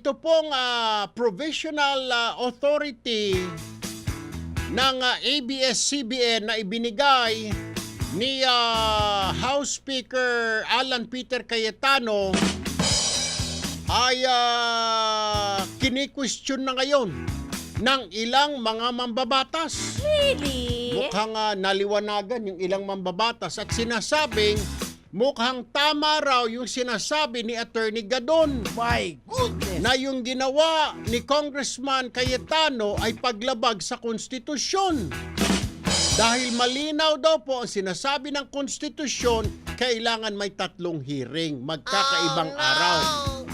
ito pong provisional authority ng ABS-CBN na ibinigay ni House Speaker Alan Peter Cayetano ay kini-question na ngayon ng ilang mga mambabatas. Really? Mukhang naliwanagan yung ilang mambabatas at sinasabing mukhang tama raw yung sinasabi ni Attorney Gadon. My goodness! Na yung ginawa ni Congressman Cayetano ay paglabag sa konstitusyon. Dahil malinaw daw po ang sinasabi ng konstitusyon, kailangan may 3 hearing, magkakaibang araw.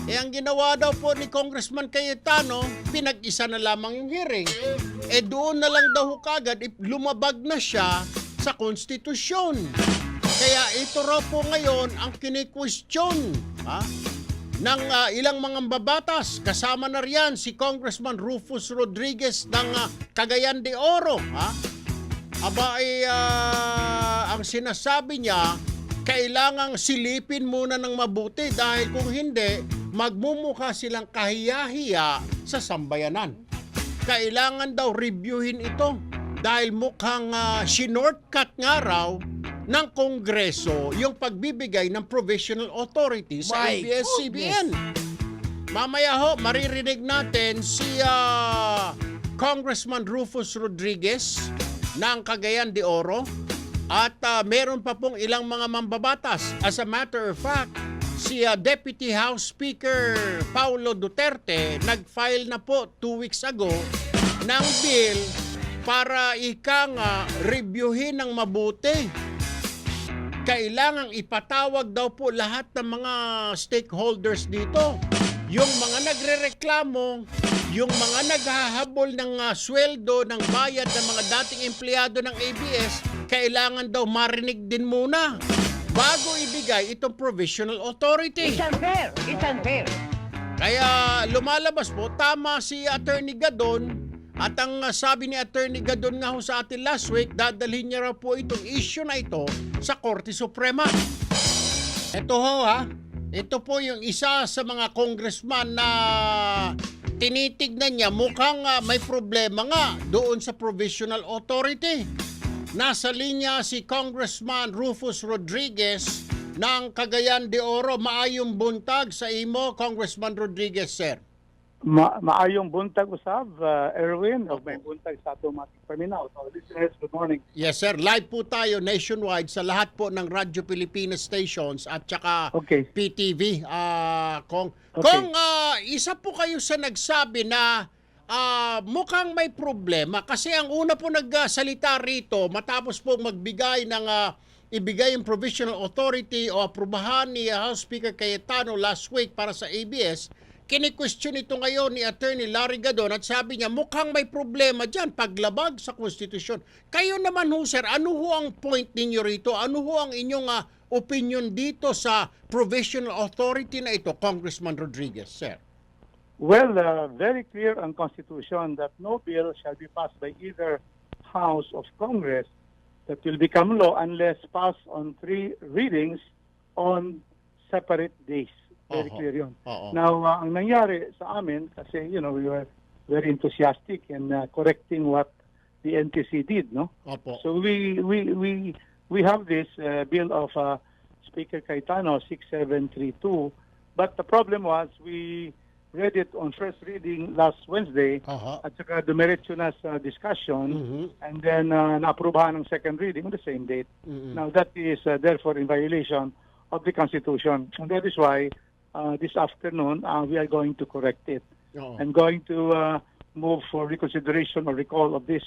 Eh ang ginawa daw po ni Congressman Cayetano, pinag-isa na lamang yung hearing. Eh doon na lang daw kagad, lumabag na siya sa konstitusyon. Kaya ito raw po ngayon ang kini-question ng ilang mga babatas. Kasama na riyan si Congressman Rufus Rodriguez ng Cagayan de Oro. Ang sinasabi niya, kailangang silipin muna ng mabuti dahil kung hindi, magmumukha silang kahiya-hiya sa sambayanan. Kailangan daw reviewin ito dahil mukhang shinortcut nga raw ng Kongreso yung pagbibigay ng provisional authority sa ABS-CBN. Mamaya ho, maririnig natin si Congressman Rufus Rodriguez ng Cagayan de Oro at meron pa pong ilang mga mambabatas. As a matter of fact, si Deputy House Speaker Paulo Duterte nag-file na po 2 weeks ago ng bill para reviewin ng mabuti. Kailangang ipatawag daw po lahat ng mga stakeholders dito. Yung mga nagrereklamo, yung mga naghahabol ng sweldo, ng bayad ng mga dating empleyado ng ABS, kailangan daw marinig din muna bago ibigay itong provisional authority. It's unfair! It's unfair! Kaya lumalabas po, tama si Attorney Gadon. At ang sabi ni Attorney Gadon nga ho sa atin last week, dadalhin niya raw po itong issue na ito sa Korte Suprema. Ito ho ito po yung isa sa mga congressman na tinitignan niya, mukhang may problema nga doon sa provisional authority. Nasa linya si Congressman Rufus Rodriguez ng Cagayan de Oro. Maayong buntag sa imo, Congressman Rodriguez, sir. Maayong buntag usab, Erwin, o may buntag sa ato mga paminaw. So, listeners, good morning. Yes, sir. Live po tayo nationwide sa lahat po ng Radyo Pilipinas stations at saka PTV. Kung isa po kayo sa nagsabi na mukhang may problema kasi ang una po nagsalita rito matapos po magbigay ng ibigay yung provisional authority o aprubahan ni House Speaker Cayetano last week para sa ABS. Kini-question ito ngayon ni Attorney Larry Gadon at sabi niya mukhang may problema dyan, paglabag sa konstitusyon. Kayo naman ho, sir, ano ho ang point ninyo rito? Ano ho ang inyong opinion dito sa provisional authority na ito, Congressman Rodriguez, sir? Well, very clear ang Constitution that no bill shall be passed by either House of Congress that will become law unless passed on 3 readings on separate days. Very clear yun. Now, ang nangyari sa amin, kasi, we were very enthusiastic in correcting what the NTC did, no? Opo. So we have this bill of Speaker Cayetano 6732, but the problem was we read it on first reading last Wednesday, at saka dumiretso na sa discussion, and then naaprubahan ng second reading on the same date. Now, that is therefore in violation of the Constitution, and that is why this afternoon, we are going to correct it and going to move for reconsideration or recall of this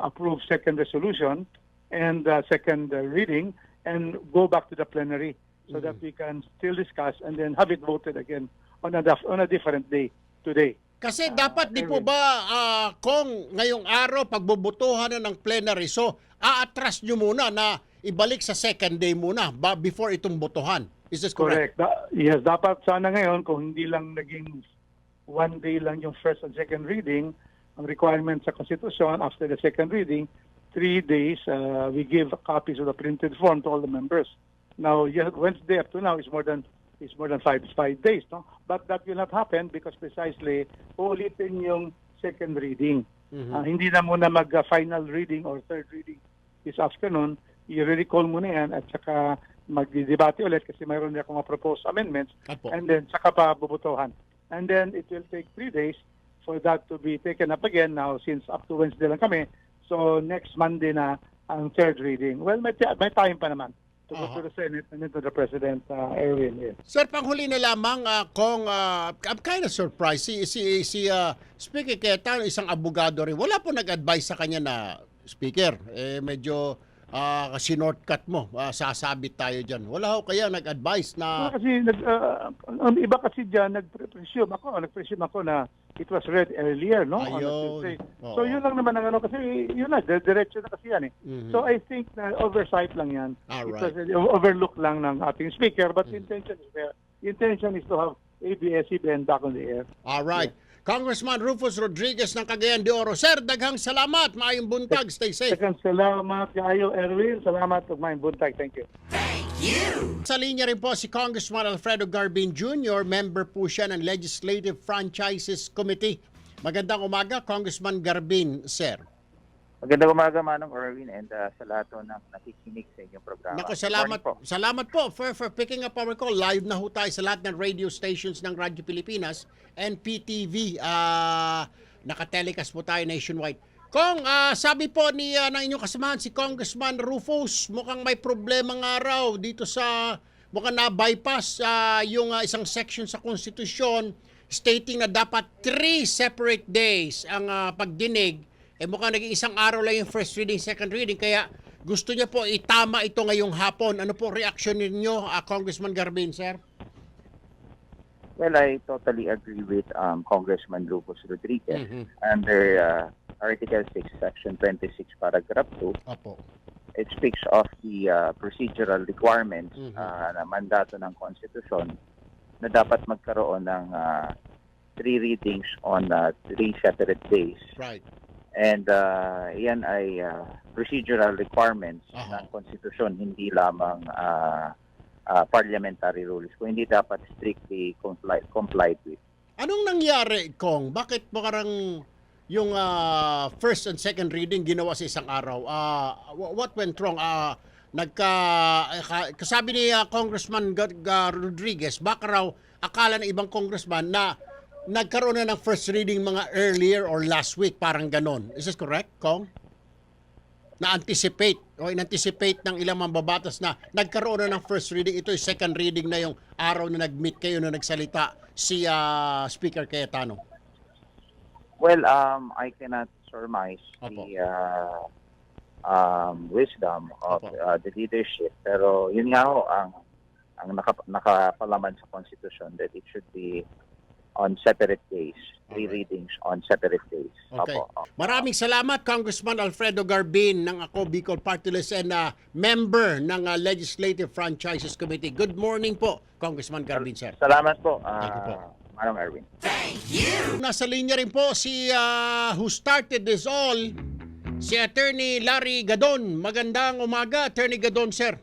approved second resolution and second reading and go back to the plenary so that we can still discuss and then have it voted again on a different day today. Kasi dapat di po ba kung ngayong araw pagbubutuhan na ng plenary, so aatras nyo muna na ibalik sa second day muna before itong botohan. Is this correct? Yes, dapat sana ngayon kung hindi lang naging 1 day lang yung first and second reading, ang requirement sa Constitution after the second reading, 3 days we give copies of the printed form to all the members. Now, Wednesday up to now is more than is more than five days. No? But that will not happen because precisely ulitin yung second reading. Hindi na muna mag-final reading or third reading this afternoon. I-recall muna yan at saka mag-debate ulit kasi mayroon na akong proposed amendments. And then saka pa bubutuhan. And then it will take 3 days for that to be taken up again. Now, since up to Wednesday lang kami, so next Monday na ang third reading. Well, may time pa naman to go to the Senate and then to the President, Erwin. Yes. Sir, panghuli na lamang kung I'm kind of surprised. Si Speaker Cayetano, isang abogado rin. Wala po nag-advise sa kanya na, Speaker, medyo Shinortcut mo, sasabit tayo dyan. Wala ho kaya nag-advise na... Kasi, ang iba kasi dyan, nag-presume ako na it was read earlier, no? Ayun. So yun lang naman ang ano, kasi yun na, diretso na kasi yan eh. So I think na oversight lang yan. Alright. It was overlook lang ng ating speaker, but the intention is there. The intention is to have ABS-CBN back on the air. Alright. Yeah. Congressman Rufus Rodriguez ng Cagayan de Oro. Sir, daghang salamat. Maayong buntag. Stay safe. Daghang salamat kayo, Erwin. Salamat ug maayong buntag. Thank you. Sa linya rin po si Congressman Alfredo Garbin Jr., member po siya ng Legislative Franchises Committee. Magandang umaga, Congressman Garbin, sir. Magandang umaga, Manong Erwin, and sa lahat ng nakikinig sa inyong programa. Naku, salamat po for picking up our call. Live na ho tayo sa lahat ng radio stations ng Radyo Pilipinas and PTV. Nakatelecast po tayo nationwide. Kong, sabi po ng inyong kasamahan si Congressman Rufus, mukhang may problema nga raw dito sa, mukhang na-bypass yung isang section sa konstitusyon stating na dapat 3 separate days ang pagdinig. Mukhang naging isang araw lang yung first reading, second reading, kaya gusto niya po itama ito ngayong hapon. Ano po reaksyon ninyo, Congressman Garbin, sir? Well, I totally agree with Congressman Rufus Rodriguez. Under Article 6, Section 26, Paragraph 2, Opo. it speaks of the procedural requirements na mandato ng Konstitusyon na dapat magkaroon ng 3 readings on 3 separate days. Right. And yan ay procedural requirements ng Konstitusyon, hindi lamang parliamentary rules, kung hindi dapat strictly complied with. Anong nangyari, Kong? Bakit parang yung first and second reading ginawa sa isang araw? What went wrong? Kasabi ni Congressman Rodriguez, baka raw akala ng ibang congressman na nagkaroon na ng first reading mga earlier or last week, parang ganon. Is this correct, Kong? Na-anticipate o in-anticipate ng ilang mambabatas na nagkaroon na ng first reading, ito yung second reading na yung araw na nag-meet kayo na nagsalita si Speaker Cayetano. Well, I cannot surmise the wisdom of the leadership, pero yun nga ho ang nakapalaman sa Constitution that it should be on separate days, 3 readings on separate days. Okay. Maraming salamat, Congressman Alfredo Garbin ng Ako Bicol Party List and member ng Legislative Franchises Committee. Good morning po, Congressman Garbin, sir. Salamat po, Thank you po. Manong Erwin. Thank you! Nasa linya rin po si who started this all, si Attorney Larry Gadon. Magandang umaga, Attorney Gadon, sir.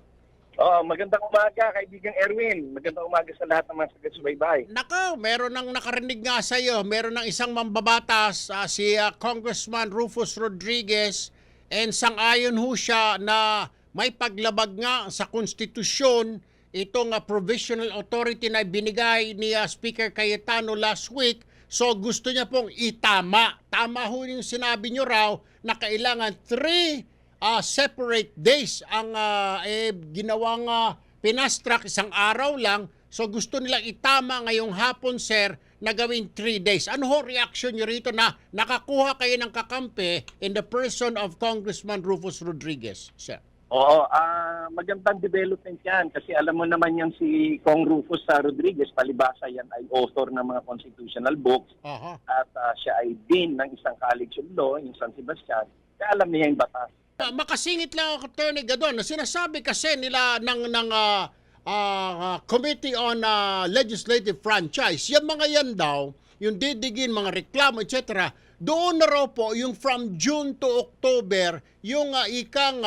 Magandang umaga, kaibigang Erwin. Magandang umaga sa lahat ng mga taga-subaybay. Nako, meron nang nakarinig nga sa iyo. Meron ng isang mambabatas, si Congressman Rufus Rodriguez, and sang-ayon ho siya na may paglabag nga sa konstitusyon itong provisional authority na binigay ni Speaker Cayetano last week. So gusto niya pong itama. Tama ho yung sinabi niyo raw na kailangan 3 separate days ang ginawang pinastrak isang araw lang. So gusto nilang itama ngayong hapon, sir, na gawing 3 days. Ano ho reaction niyo rito na nakakuha kayo ng kakampi in the person of Congressman Rufus Rodriguez, sir? Magandang development yan kasi alam mo naman yan si Kong Rufus Rodriguez, palibasa yan ay author ng mga constitutional books at siya ay dean ng isang college of law, yung San Sebastian, kaya alam niya yung batas. Makasingit lang ako, Attorney Gadon, na sinasabi kasi nila ng Committee on Legislative Franchise, yung mga yan daw, yung didigin, mga reklamo, etc., doon na raw po yung from June to October, yung ikang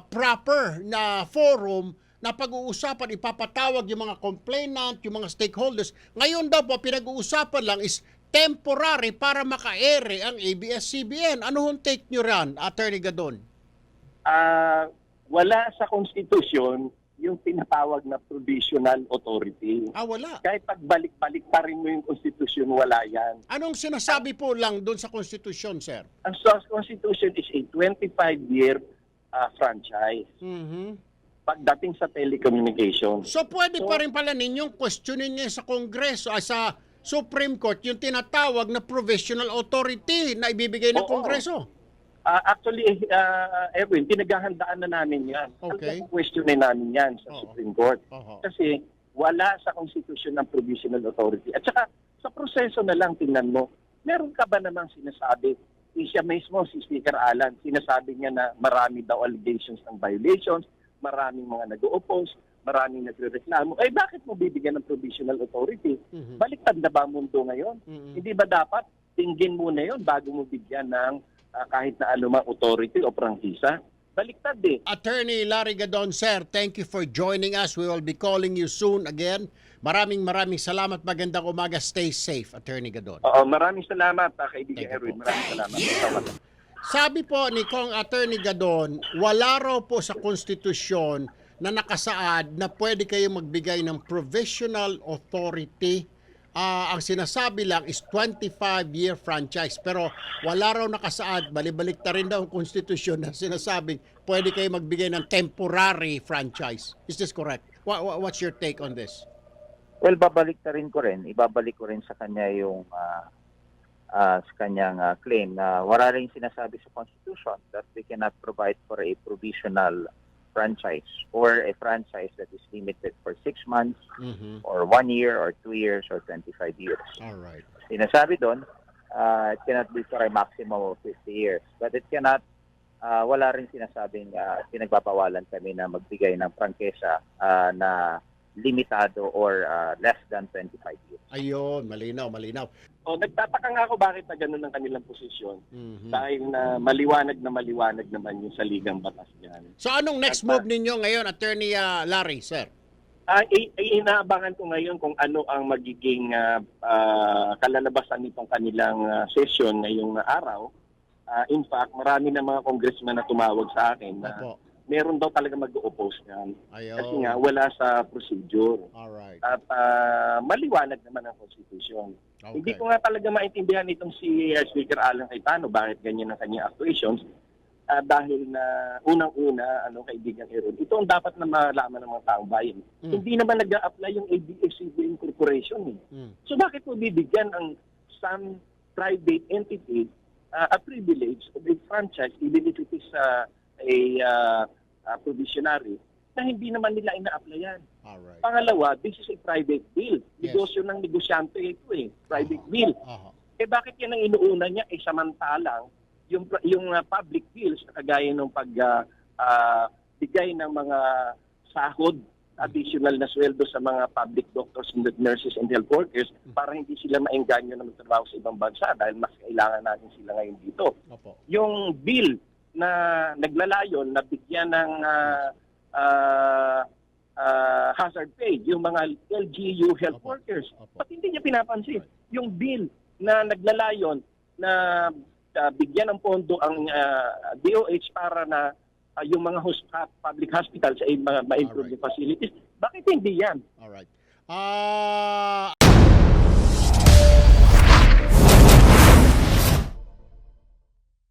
proper na forum na pag-uusapan, ipapatawag yung mga complainant, yung mga stakeholders. Ngayon daw po, pinag-uusapan lang is temporary para maka-ere ang ABS-CBN. Ano hong take nyo ran, Attorney Gadon? Wala sa konstitusyon yung tinatawag na provisional authority. Wala. Kahit pagbalik-balik pa rin mo yung konstitusyon, wala yan. Anong sinasabi po lang doon sa konstitusyon, sir? Ang constitution is a 25-year franchise. Pagdating sa telecommunications. So pwede pa rin pala ninyong questionin niya sa Kongreso, sa Supreme Court, yung tinatawag na provisional authority na ibibigay ng Kongreso. Actually, Erwin, pinaghahandaan na namin yan. Okay. Questionin namin yan sa Supreme Court. Kasi wala sa Constitution ng provisional authority. At saka, sa proseso na lang, tingnan mo, meron ka ba namang sinasabi? Siya mismo, si Speaker Alan, sinasabi niya na marami daw allegations ng violations, maraming mga nag-o-oppose, maraming nagre-reklamo. Bakit mo bibigyan ng provisional authority? Baliktad na ba ang mundo ngayon? Hindi ba dapat tingin muna yon bago mo bigyan ng kahit na anumang authority o prangkisa? Baliktad eh. Attorney Larry Gadon, sir, thank you for joining us. We will be calling you soon again. Maraming salamat. Magandang umaga. Stay safe, Attorney Gadon. Maraming salamat, kaibigan Erwin. Maraming salamat. Sabi po ni Kong Attorney Gadon, wala raw po sa konstitusyon na nakasaad na pwede kayong magbigay ng provisional authority. Ang sinasabi lang is 25-year franchise. Pero wala raw nakasaad, balibalik na rin daw ang konstitusyon na sinasabing pwede kayo magbigay ng temporary franchise. Is this correct? What's your take on this? Well, ibabalik ko rin sa kanya yung sa kanyang claim na wala rin sinasabi sa Constitution that we cannot provide for a provisional franchise or a franchise that is limited for 6 months or 1 year or 2 years or 25 years. All right. Sinasabi doon, it cannot be for a maximum of 50 years. But it cannot, wala rin sinasabing pinagpapawalan kami na magbigay ng prangkesa na limitado or less than 25 years. Ayun, malinaw. Nagtataka nga ako bakit na ganun ang kanilang posisyon. Dahil na maliwanag naman yung saligang batas dyan. So anong next move ninyo ngayon, Attorney Larry, sir? Inaabangan ko ngayon kung ano ang magiging kalalabasan nitong kanilang session ngayong araw. In fact, marami na mga congressman na tumawag sa akin na meron daw talaga mag-oppose niyan. Kasi nga wala sa procedure. Alright. At maliwanag naman ang Constitution. Okay. Hindi ko nga talaga maintindihan itong si Speaker Alan Cayetano bakit ganyan ang kanyang actuations. Dahil na unang-una, kaibigan Erwin, ito ang dapat na malaman ng mga taong bayan. Hindi naman nag-a-apply yung ABS-CBN Corporation. So bakit mo bibigyan ang some private entity a privilege of a franchise even if it is provisionary na hindi naman nila ina-applyan. Alright. Pangalawa, this is a private bill. Negosyo ng negosyante ito private bill. Bakit yan ang inuuna niya? Samantalang yung public bills na kagaya ng pagbigay ng mga sahod, additional na sweldo sa mga public doctors and nurses and health workers para hindi sila maengganyo na magtrabaho sa ibang bansa dahil mas kailangan natin sila ngayon dito. Yung bill na naglalayon na bigyan ng hazard pay, yung mga LGU health workers. Ba't hindi niya pinapansin? Yung bill na naglalayon na bigyan ng pondo ang DOH para na yung mga public hospitals ay ma-improve the facilities. Bakit hindi yan? Alright.